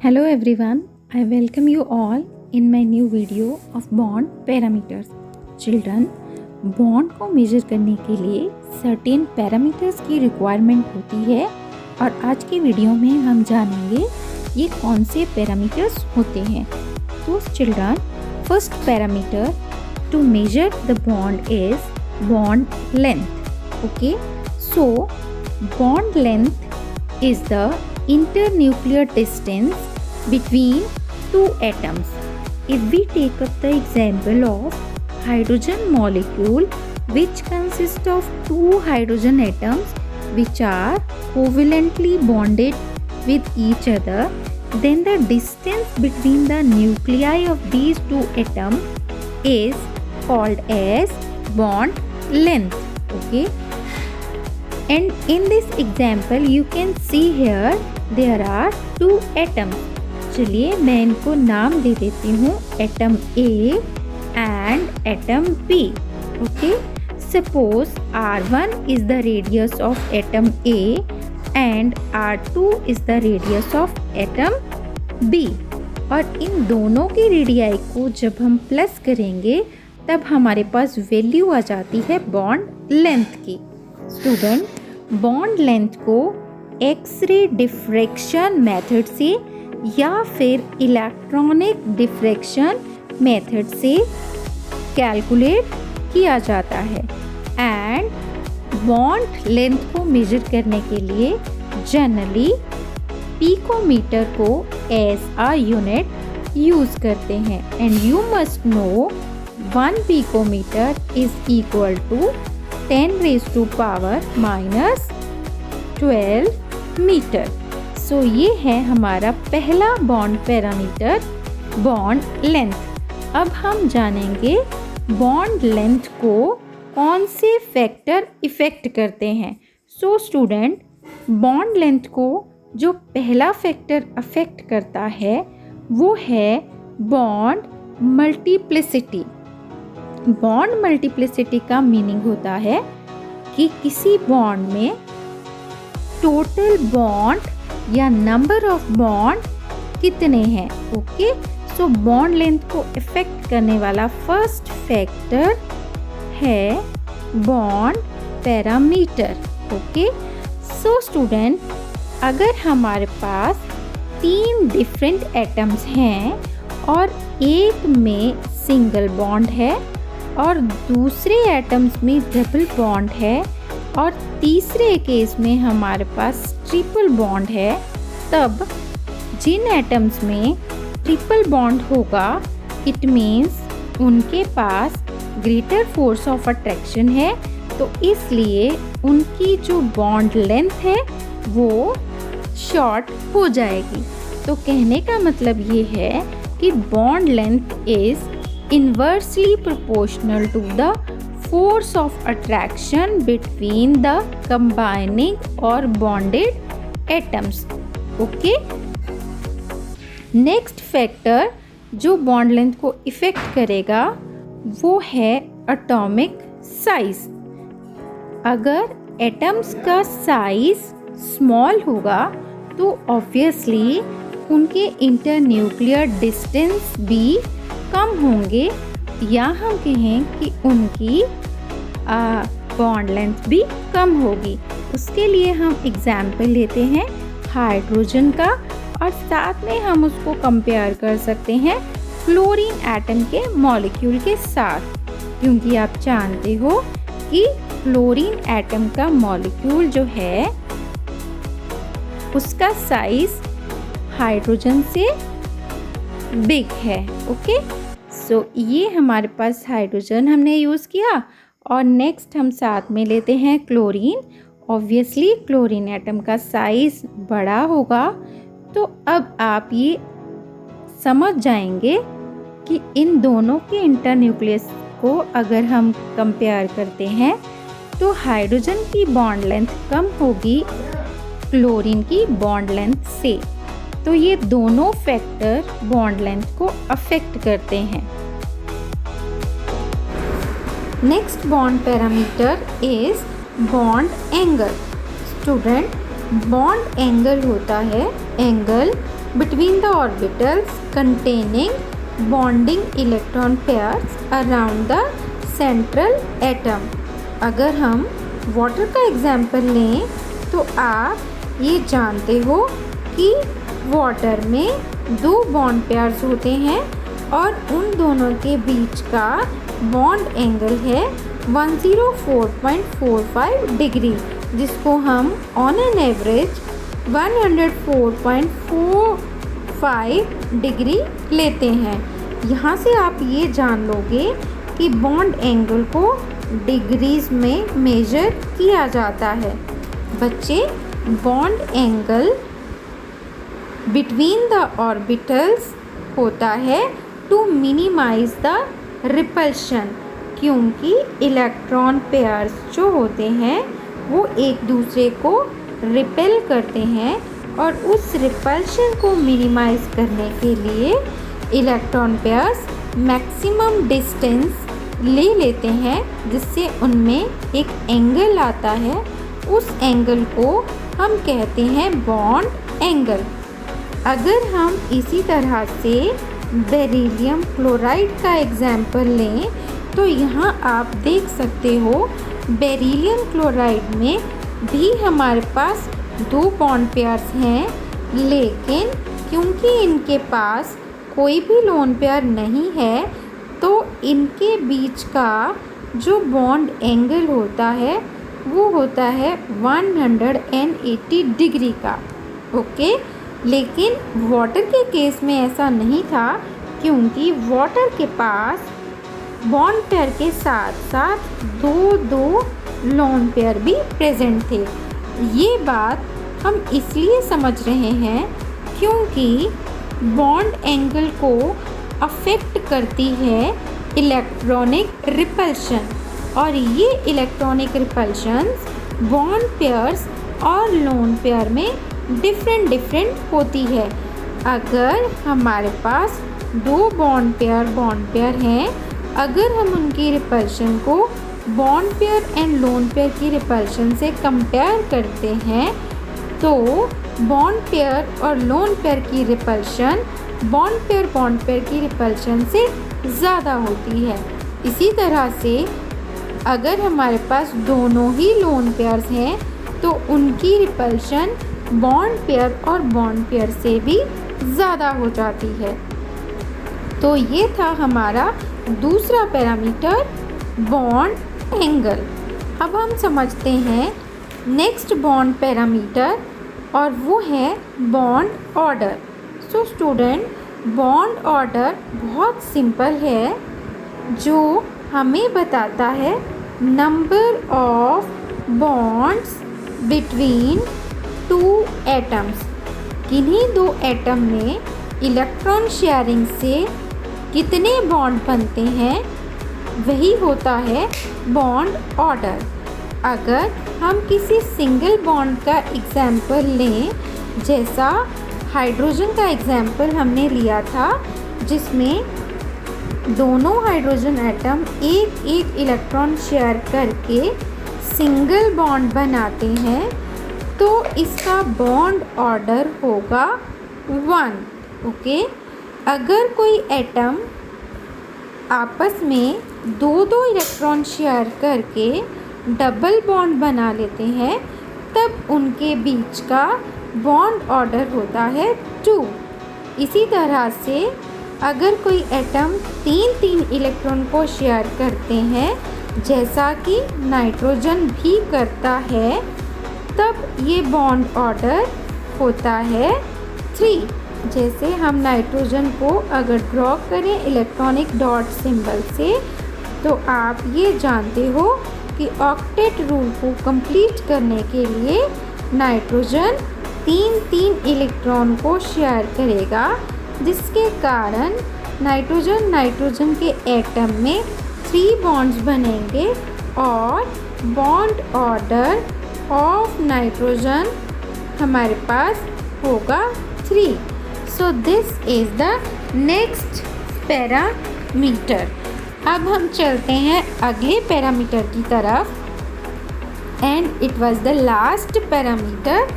Hello everyone, I welcome you all in my new video of bond parameters. Children, bond को measure करने के लिए certain parameters की requirement होती है और आज के वीडियो में हम जानेंगे ये कौन से पैरामीटर्स होते हैं. तो children, first parameter to measure the bond is bond length. Okay, so bond length is the internuclear distance between two atoms. If we take up the example of hydrogen molecule which consists of two hydrogen atoms which are covalently bonded with each other, then the distance between the nuclei of these two atoms is called as bond length. Okay, and in this example you can see here there are two atoms. चलिए मैं इनको नाम दे देती हूँ, atom A and atom B. Okay, suppose R1 is the radius of atom A and R2 is the radius of atom B. और इन दोनों की radii को जब हम प्लस करेंगे तब हमारे पास वैल्यू आ जाती है बॉन्ड लेंथ की. स्टूडेंट, बॉन्ड लेंथ को एक्स-रे डिफ्रैक्शन मेथड से या फिर इलेक्ट्रॉनिक डिफ्रैक्शन मेथड से कैलकुलेट किया जाता है. एंड बॉन्ड लेंथ को मेजर करने के लिए जनरली पिकोमीटर को एज अ यूनिट यूज़ करते हैं. And you must know 1 picometre is equal to 10⁻⁻12 metre. So ये है हमारा पहला बॉन्ड पैरामीटर, बॉन्ड लेंथ. अब हम जानेंगे बॉन्ड लेंथ को कौन से फैक्टर इफ़ेक्ट करते हैं. सो स्टूडेंट, बॉन्ड लेंथ को जो पहला फैक्टर अफेक्ट करता है वो है बॉन्ड मल्टीप्लिसिटी. बॉन्ड मल्टीप्लिसिटी का मीनिंग होता है कि किसी बॉन्ड में टोटल बॉन्ड या नंबर ऑफ बॉन्ड कितने हैं. ओके, सो बॉन्ड लेंथ को इफेक्ट करने वाला फर्स्ट फैक्टर है bond parameter. Okay, so student, अगर हमारे पास 3 डिफरेंट एटम्स हैं और एक में सिंगल बॉन्ड है और दूसरे एटम्स में डबल बॉन्ड है और तीसरे केस में हमारे पास ट्रिपल बॉन्ड है, तब जिन एटम्स में ट्रिपल बॉन्ड होगा इट मीन्स उनके पास ग्रेटर फोर्स ऑफ अट्रैक्शन है, तो इसलिए उनकी जो बॉन्ड लेंथ है वो शॉर्ट हो जाएगी. तो कहने का मतलब ये है कि bond length is inversely proportional to the force of attraction between the combining or bonded atoms. Okay, next factor जो बॉन्ड लेंथ को इफेक्ट करेगा वो है एटॉमिक साइज. अगर एटम्स का साइज स्मॉल होगा तो ऑब्वियसली उनके इंटरन्यूक्लियर डिस्टेंस भी कम होंगे, या हम कहें कि उनकी बॉन्ड लेंथ भी कम होगी. उसके लिए हम एग्जाम्पल लेते हैं हाइड्रोजन का और साथ में हम उसको कंपेयर कर सकते हैं क्लोरीन एटम के मॉलिक्यूल के साथ, क्योंकि आप जानते हो कि क्लोरीन एटम का मॉलिक्यूल जो है उसका साइज हाइड्रोजन से बिग है. ओके, सो ये हमारे पास हाइड्रोजन हमने यूज़ किया और नेक्स्ट हम साथ में लेते हैं क्लोरीन. ऑब्वियसली क्लोरीन एटम का साइज़ बड़ा होगा, तो अब आप ये समझ जाएंगे कि इन दोनों के इंटरन्यूक्लियस को अगर हम कंपेयर करते हैं तो हाइड्रोजन की बॉन्ड लेंथ कम होगी क्लोरीन की बॉन्ड लेंथ से. तो ये दोनों फैक्टर बॉन्ड लेंथ को अफेक्ट करते हैं. Next bond parameter is bond angle. Student, bond angle होता है angle between the orbitals containing bonding electron pairs around the central atom। अगर हम वाटर का एग्जाम्पल लें तो आप ये जानते हो कि वाटर में दो बॉन्ड पेयर्स होते हैं और उन दोनों के बीच का बॉन्ड एंगल है 104.45 डिग्री, जिसको हम ऑन एन एवरेज 104.45 डिग्री लेते हैं। यहाँ से आप ये जान लोगे कि बॉन्ड एंगल को डिग्रीज में मेजर किया जाता है। बच्चे, bond angle between the orbitals होता है टू मिनिमाइज द रिपल्शन, क्योंकि इलेक्ट्रॉन पेयर्स जो होते हैं वो एक दूसरे को रिपेल करते हैं और उस रिपल्शन को मिनिमाइज करने के लिए इलेक्ट्रॉन पेयर्स मैक्सिमम डिस्टेंस ले लेते हैं, जिससे उनमें एक एंगल आता है। उस एंगल को हम कहते हैं बॉन्ड एंगल। अगर हम इसी तरह से बेरिलियम क्लोराइड का एग्जाम्पल लें तो यहाँ आप देख सकते हो बेरिलियम क्लोराइड में भी हमारे पास दो बॉन्ड पेयर्स हैं, लेकिन क्योंकि इनके पास कोई भी लोन पेयर नहीं है तो इनके बीच का जो बॉन्ड एंगल होता है वो होता है 180 डिग्री का। ओके, लेकिन वाटर के केस में ऐसा नहीं था, क्योंकि वाटर के पास बॉन्ड पेयर के साथ साथ दो लोन पेयर भी प्रेजेंट थे। ये बात हम इसलिए समझ रहे हैं क्योंकि बॉन्ड एंगल को अफेक्ट करती है इलेक्ट्रॉनिक रिपल्शन, और ये इलेक्ट्रॉनिक रिपल्शंस बॉन्ड पेयर्स और लोन पेयर में डिफरेंट होती है। अगर हमारे पास दो बॉन्ड पेयर हैं, अगर हम उनकी रिपल्शन को bond pair and lone pair की रिपल्शन से कंपेयर करते हैं तो बॉन्ड पेयर और लोन पेयर की रिपल्शन बॉन्ड पेयर की रिपल्शन से ज़्यादा होती है। इसी तरह से अगर हमारे पास दोनों ही लोन पेयर्स हैं तो उनकी रिपल्शन बॉन्ड पेयर से भी ज़्यादा हो जाती है। तो ये था हमारा दूसरा पैरामीटर बॉन्ड एंगल। अब हम समझते हैं नेक्स्ट बॉन्ड पैरामीटर, और वो है bond order. So student, bond order बहुत सिंपल है, जो हमें बताता है number of bonds between two atoms. किन्हीं दो एटम में इलेक्ट्रॉन शेयरिंग से कितने बॉन्ड बनते हैं, वही होता है बॉन्ड ऑर्डर। अगर हम किसी सिंगल बॉन्ड का एग्जाम्पल लें, जैसा हाइड्रोजन का एग्जाम्पल हमने लिया था, जिसमें दोनों हाइड्रोजन एटम एक इलेक्ट्रॉन शेयर करके सिंगल बॉन्ड बनाते हैं, तो इसका बॉन्ड ऑर्डर होगा 1। ओके, अगर कोई एटम आपस में दो इलेक्ट्रॉन शेयर करके डबल बॉन्ड बना लेते हैं, तब उनके बीच का बॉन्ड ऑर्डर होता है 2। इसी तरह से अगर कोई एटम तीन इलेक्ट्रॉन को शेयर करते हैं, जैसा कि नाइट्रोजन भी करता है, तब ये बॉन्ड ऑर्डर होता है 3। जैसे हम नाइट्रोजन को अगर ड्रॉ करें इलेक्ट्रॉनिक डॉट सिंबल से, तो आप ये जानते हो कि ऑक्टेट रूल को कंप्लीट करने के लिए नाइट्रोजन तीन इलेक्ट्रॉन को शेयर करेगा, जिसके कारण नाइट्रोजन के एटम में 3 बॉन्ड्स बनेंगे और बॉन्ड ऑर्डर ऑफ नाइट्रोजन हमारे पास होगा 3। So this is the next parameter. अब हम चलते हैं अगले पैरामीटर की तरफ, and it was the last parameter,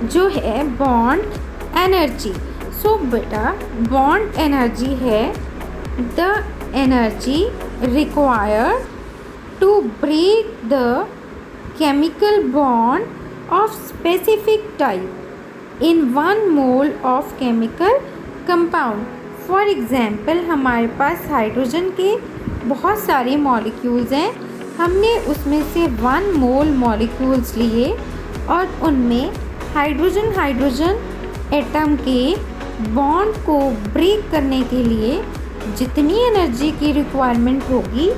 जो है बॉन्ड एनर्जी। सो बेटा बॉन्ड एनर्जी है the energy required to break the chemical bond of specific type in 1 mole of chemical compound. For example हमारे पास हाइड्रोजन के बहुत सारे मॉलिक्यूल्स हैं, हमने उसमें से 1 मोल मॉलिक्यूल्स लिए और उनमें हाइड्रोजन हाइड्रोजन एटम के बॉन्ड को ब्रेक करने के लिए जितनी एनर्जी की रिक्वायरमेंट होगी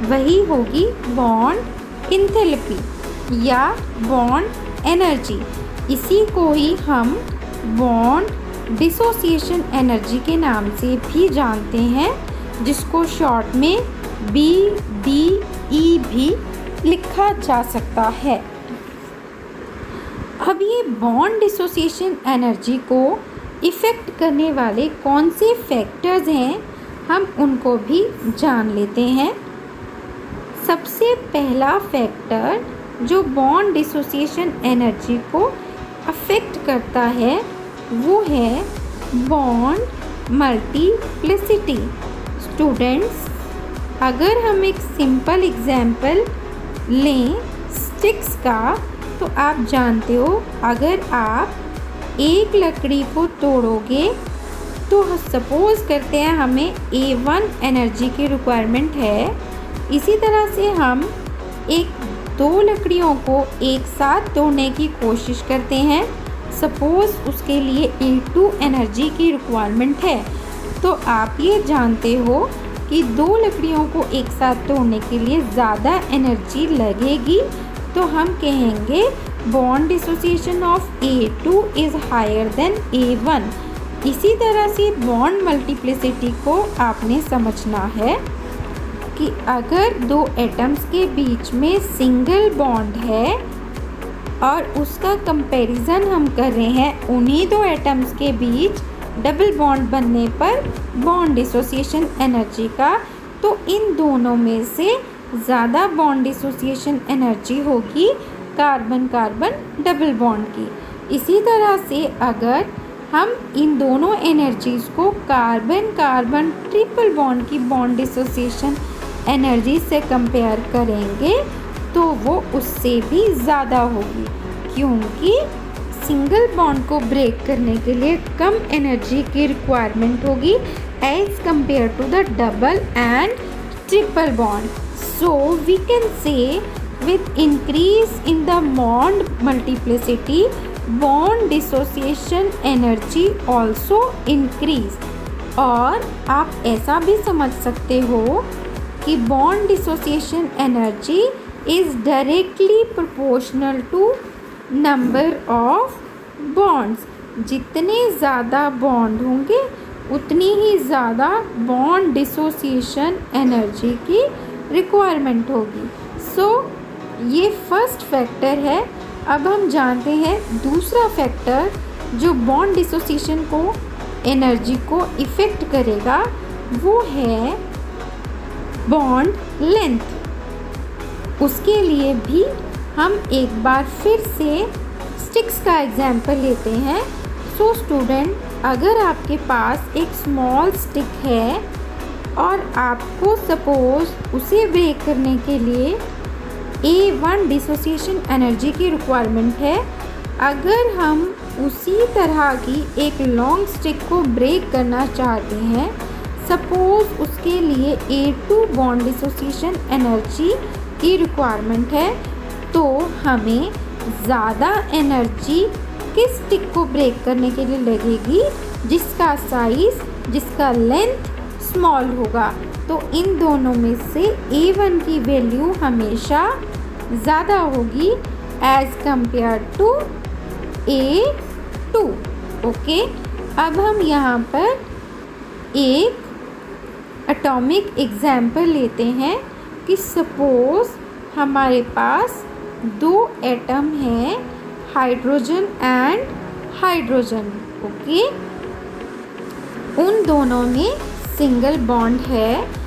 वही होगी बॉन्ड एंथैल्पी या बॉन्ड एनर्जी। इसी को ही हम बॉन्ड डिसोसिएशन एनर्जी के नाम से भी जानते हैं, जिसको शॉर्ट में BDE भी लिखा जा सकता है। अब ये बॉन्ड डिसोसिएशन एनर्जी को इफ़ेक्ट करने वाले कौन से फैक्टर्स हैं, हम उनको भी जान लेते हैं। सबसे पहला फैक्टर जो बॉन्ड डिसोसिएशन एनर्जी को अफेक्ट करता है वो है बॉन्ड मल्टीप्लिसिटी। स्टूडेंट्स, अगर हम एक सिंपल एग्जाम्पल लें स्टिक्स का, तो आप जानते हो अगर आप एक लकड़ी को तोड़ोगे तो सपोज़ करते हैं हमें A1 एनर्जी की रिक्वायरमेंट है। इसी तरह से हम 2 लकड़ियों को एक साथ तोड़ने की कोशिश करते हैं, सपोज़ उसके लिए A2 एनर्जी की रिक्वायरमेंट है। तो आप ये जानते हो कि 2 लकड़ियों को एक साथ तोड़ने के लिए ज़्यादा एनर्जी लगेगी, तो हम कहेंगे bond dissociation of A2 is higher than A1। इसी तरह से बॉन्ड मल्टीप्लिसिटी को आपने समझना है कि अगर 2 एटम्स के बीच में सिंगल बॉन्ड है और उसका कंपैरिजन हम कर रहे हैं उन्हीं 2 एटम्स के बीच डबल बॉन्ड बनने पर बॉन्ड डिसोसिएशन एनर्जी का, तो इन दोनों में से ज़्यादा बॉन्ड डिसोसिएशन एनर्जी होगी कार्बन कार्बन डबल बॉन्ड की। इसी तरह से अगर हम इन दोनों एनर्जीज़ को कार्बन कार्बन ट्रिपल बॉन्ड की बॉन्ड डिसोसिएशन एनर्जी से कंपेयर करेंगे तो वो उससे भी ज़्यादा होगी, क्योंकि सिंगल बॉन्ड को ब्रेक करने के लिए कम एनर्जी की रिक्वायरमेंट होगी as compare to the double and triple bond. So we can say with increase in the bond multiplicity bond dissociation energy also increase। और आप ऐसा भी समझ सकते हो कि bond dissociation energy is directly proportional to number of bonds। जितने ज़्यादा बॉन्ड होंगे उतनी ही ज़्यादा बॉन्ड डिसोसिएशन एनर्जी की रिक्वायरमेंट होगी। सो ये फर्स्ट फैक्टर है। अब हम जानते हैं दूसरा फैक्टर जो बॉन्ड डिसोसिएशन को एनर्जी को इफ़ेक्ट करेगा, वो है बॉन्ड लेंथ। उसके लिए भी हम एक बार फिर से स्टिक्स का एग्जाम्पल लेते हैं। सो स्टूडेंट, अगर आपके पास एक स्मॉल स्टिक है और आपको सपोज़ उसे ब्रेक करने के लिए A1 डिसोसिएशन एनर्जी की रिक्वायरमेंट है, अगर हम उसी तरह की एक लॉन्ग स्टिक को ब्रेक करना चाहते हैं, सपोज़ उसके लिए A2 बॉन्ड डिसोसिएशन एनर्जी की रिक्वायरमेंट है, तो हमें ज़्यादा एनर्जी किस स्टिक को ब्रेक करने के लिए लगेगी जिसका साइज़, जिसका लेंथ स्मॉल होगा। तो इन दोनों में से A1 की वैल्यू हमेशा ज़्यादा होगी as compare to A2। Okay, अब हम यहाँ पर एक एटॉमिक एग्जाम्पल लेते हैं कि सपोज़ हमारे पास 2 एटम हैं, हाइड्रोजन एंड हाइड्रोजन। ओके, उन दोनों में सिंगल बॉन्ड है,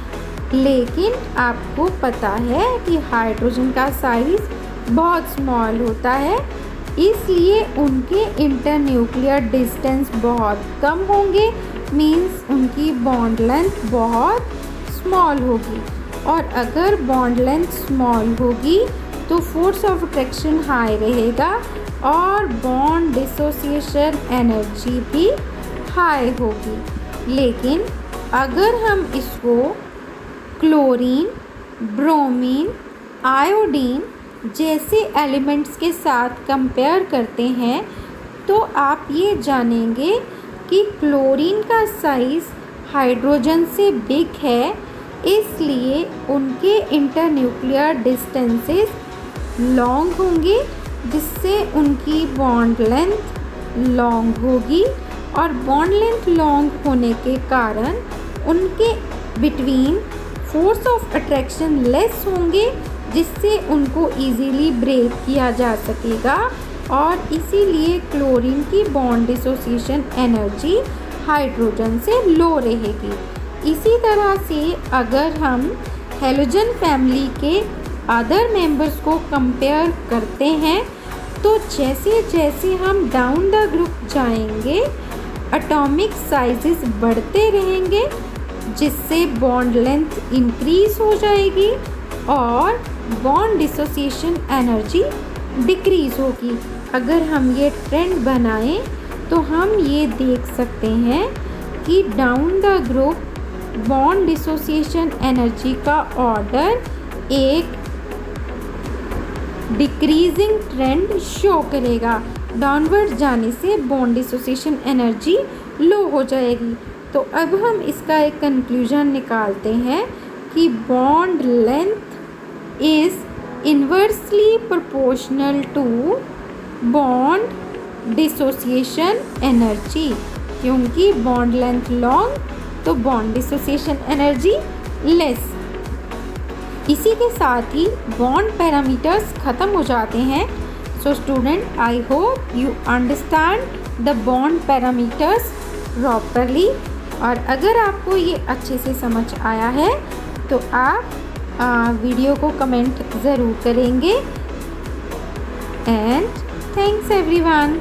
लेकिन आपको पता है कि हाइड्रोजन का साइज़ बहुत स्मॉल होता है इसलिए उनके इंटरन्यूक्लियर डिस्टेंस बहुत कम होंगे, मीन्स उनकी बॉन्ड लेंथ बहुत स्मॉल होगी। और अगर बॉन्ड लेंथ स्मॉल होगी तो फोर्स ऑफ अट्रैक्शन हाई रहेगा और बॉन्ड डिसोसिएशन एनर्जी भी हाई होगी। लेकिन अगर हम इसको क्लोरीन, ब्रोमीन, आयोडीन जैसे एलिमेंट्स के साथ कंपेयर करते हैं तो आप ये जानेंगे कि क्लोरीन का साइज़ हाइड्रोजन से बिग है, इसलिए उनके इंटरन्यूक्लियर डिस्टेंसेस लॉन्ग होंगे, जिससे उनकी बॉन्ड लेंथ लॉन्ग होगी। और बॉन्ड लेंथ लॉन्ग होने के कारण उनके between force of attraction less होंगे, जिससे उनको इजीली ब्रेक किया जा सकेगा और इसीलिए क्लोरीन की बॉन्ड डिसोसिएशन एनर्जी हाइड्रोजन से लो रहेगी। इसी तरह से अगर हम हेलोजन फैमिली के अदर मेंबर्स को कंपेयर करते हैं तो जैसे जैसे हम डाउन द ग्रुप जाएंगे एटॉमिक साइजेस बढ़ते रहेंगे, जिससे बॉन्ड लेंथ इंक्रीज हो जाएगी और बॉन्ड डिसोसिएशन एनर्जी डिक्रीज होगी। अगर हम ये ट्रेंड बनाएं तो हम ये देख सकते हैं कि down the group bond dissociation energy का ऑर्डर एक डिक्रीजिंग ट्रेंड शो करेगा। डाउनवर्ड जाने से बॉन्ड डिसोसिएशन एनर्जी लो हो जाएगी। तो अब हम इसका एक कंक्लूजन निकालते हैं कि bond length is inversely proportional to bond dissociation energy. क्योंकि बॉन्ड लेंथ लॉन्ग तो बॉन्ड डिसोसिएशन एनर्जी लेस। इसी के साथ ही बॉन्ड पैरामीटर्स ख़त्म हो जाते हैं। So student, I hope you understand the bond parameters properly. और अगर आपको ये अच्छे से समझ आया है तो आप वीडियो को कमेंट ज़रूर करेंगे। And thanks everyone.